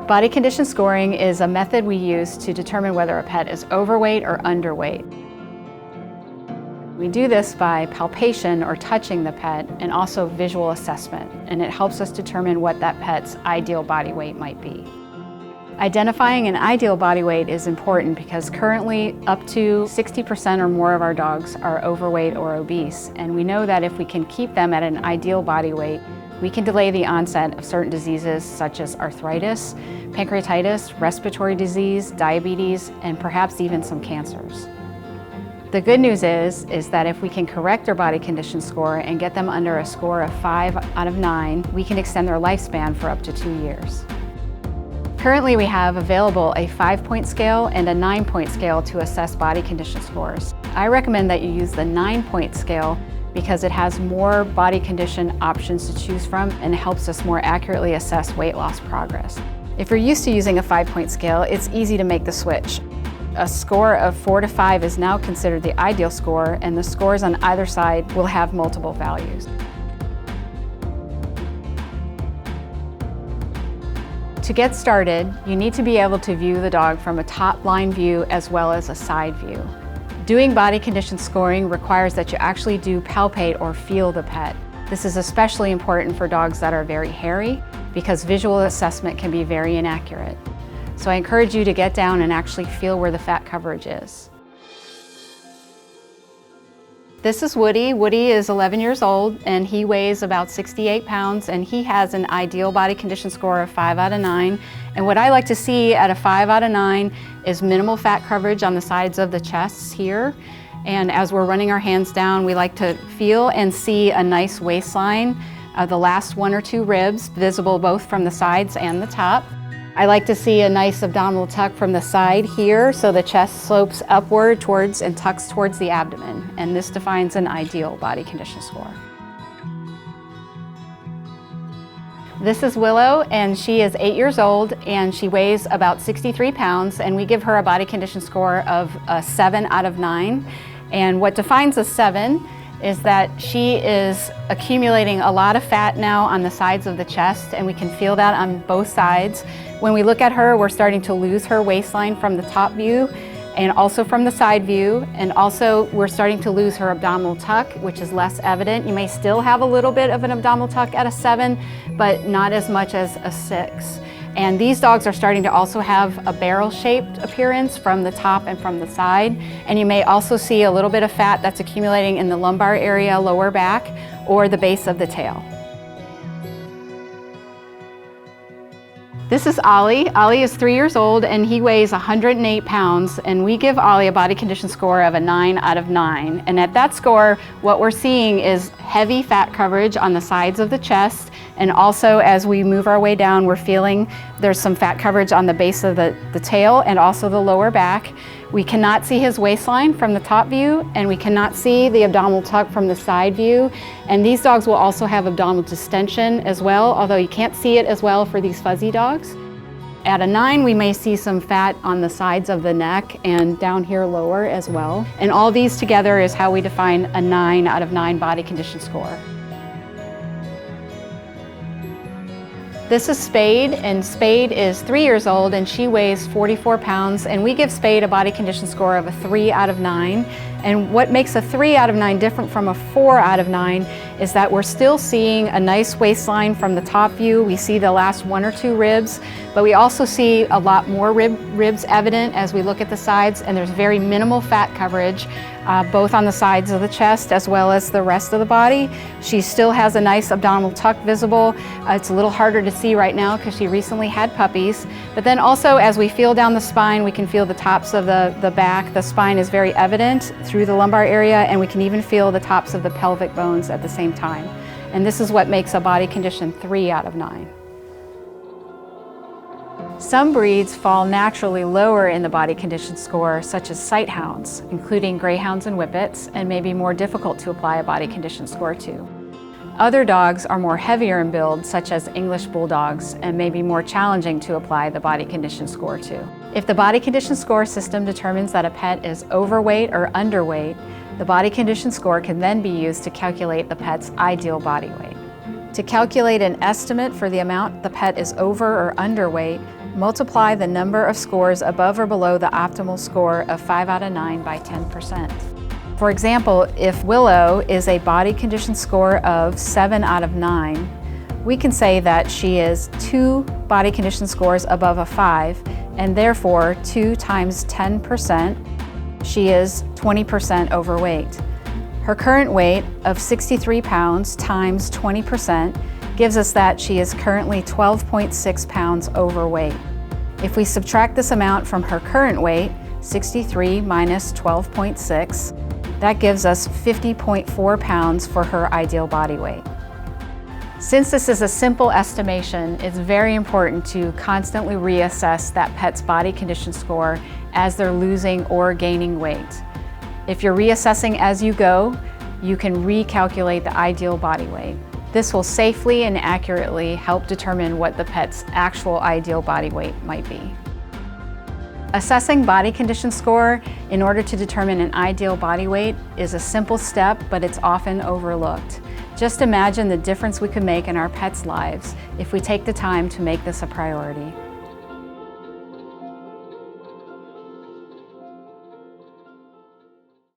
Body condition scoring is a method we use to determine whether a pet is overweight or underweight. We do this by palpation or touching the pet and also visual assessment, and it helps us determine what that pet's ideal body weight might be. Identifying an ideal body weight is important because currently up to 60% or more of our dogs are overweight or obese, and we know that if we can keep them at an ideal body weight, we can delay the onset of certain diseases such as arthritis, pancreatitis, respiratory disease, diabetes, and perhaps even some cancers. The good news is that if we can correct their body condition score and get them under a score of 5 out of 9, we can extend their lifespan for up to 2 years. Currently we have available a 5-point scale and a 9-point scale to assess body condition scores. I recommend that you use the 9-point scale because it has more body condition options to choose from and helps us more accurately assess weight loss progress. If you're used to using a 5-point scale, it's easy to make the switch. A score of 4 to 5 is now considered the ideal score, and the scores on either side will have multiple values. To get started, you need to be able to view the dog from a top-line view as well as a side view. Doing body condition scoring requires that you actually do palpate or feel the pet. This is especially important for dogs that are very hairy because visual assessment can be very inaccurate. So I encourage you to get down and actually feel where the fat coverage is. This is Woody. Woody is 11 years old and he weighs about 68 pounds and he has an ideal body condition score of 5 out of 9. And what I like to see at a 5 out of 9 is minimal fat coverage on the sides of the chests here. And as we're running our hands down, we like to feel and see a nice waistline, the last 1 or 2 ribs visible both from the sides and the top. I like to see a nice abdominal tuck from the side here so the chest slopes upward towards and tucks towards the abdomen, and this defines an ideal body condition score. This is Willow, and she is 8 years old and she weighs about 63 pounds, and we give her a body condition score of a 7 out of 9. And what defines a 7 is that she is accumulating a lot of fat now on the sides of the chest, and we can feel that on both sides. When we look at her, we're starting to lose her waistline from the top view and also from the side view, and also we're starting to lose her abdominal tuck, which is less evident. You may still have a little bit of an abdominal tuck at a 7, but not as much as a 6. And these dogs are starting to also have a barrel-shaped appearance from the top and from the side. And you may also see a little bit of fat that's accumulating in the lumbar area, lower back, or the base of the tail. This is Ollie. Ollie is 3 years old and he weighs 108 pounds, and we give Ollie a body condition score of a 9 out of 9. And at that score, what we're seeing is heavy fat coverage on the sides of the chest, and also as we move our way down, we're feeling there's some fat coverage on the base of the tail and also the lower back. We cannot see his waistline from the top view, and we cannot see the abdominal tuck from the side view. And these dogs will also have abdominal distension as well, although you can't see it as well for these fuzzy dogs. At a 9, we may see some fat on the sides of the neck and down here lower as well. And all these together is how we define a 9 out of 9 body condition score. This is Spade, and Spade is 3 years old and she weighs 44 pounds, and we give Spade a body condition score of a 3 out of 9. And what makes a 3 out of 9 different from a 4 out of 9 is that we're still seeing a nice waistline from the top view. We see the last 1 or 2 ribs, but we also see a lot more ribs evident as we look at the sides, and there's very minimal fat coverage both on the sides of the chest as well as the rest of the body. She still has a nice abdominal tuck visible. It's a little harder to see right now because she recently had puppies. But then also as we feel down the spine, we can feel the tops of the back. The spine is very evident through the lumbar area, and we can even feel the tops of the pelvic bones at the same time. And this is what makes a body condition 3 out of 9. Some breeds fall naturally lower in the body condition score, such as sighthounds, including greyhounds and whippets, and may be more difficult to apply a body condition score to. Other dogs are more heavier in build, such as English bulldogs, and may be more challenging to apply the body condition score to. If the body condition score system determines that a pet is overweight or underweight, the body condition score can then be used to calculate the pet's ideal body weight. To calculate an estimate for the amount the pet is over or underweight, Multiply the number of scores above or below the optimal score of 5 out of 9 by 10%. For example, if Willow is a body condition score of 7 out of 9, we can say that she is 2 body condition scores above a 5, and therefore 2 times 10%, she is 20% overweight. Her current weight of 63 pounds times 20% gives us that she is currently 12.6 pounds overweight. If we subtract this amount from her current weight, 63 minus 12.6, that gives us 50.4 pounds for her ideal body weight. Since this is a simple estimation, it's very important to constantly reassess that pet's body condition score as they're losing or gaining weight. If you're reassessing as you go, you can recalculate the ideal body weight. This will safely and accurately help determine what the pet's actual ideal body weight might be. Assessing body condition score in order to determine an ideal body weight is a simple step, but it's often overlooked. Just imagine the difference we could make in our pets' lives if we take the time to make this a priority.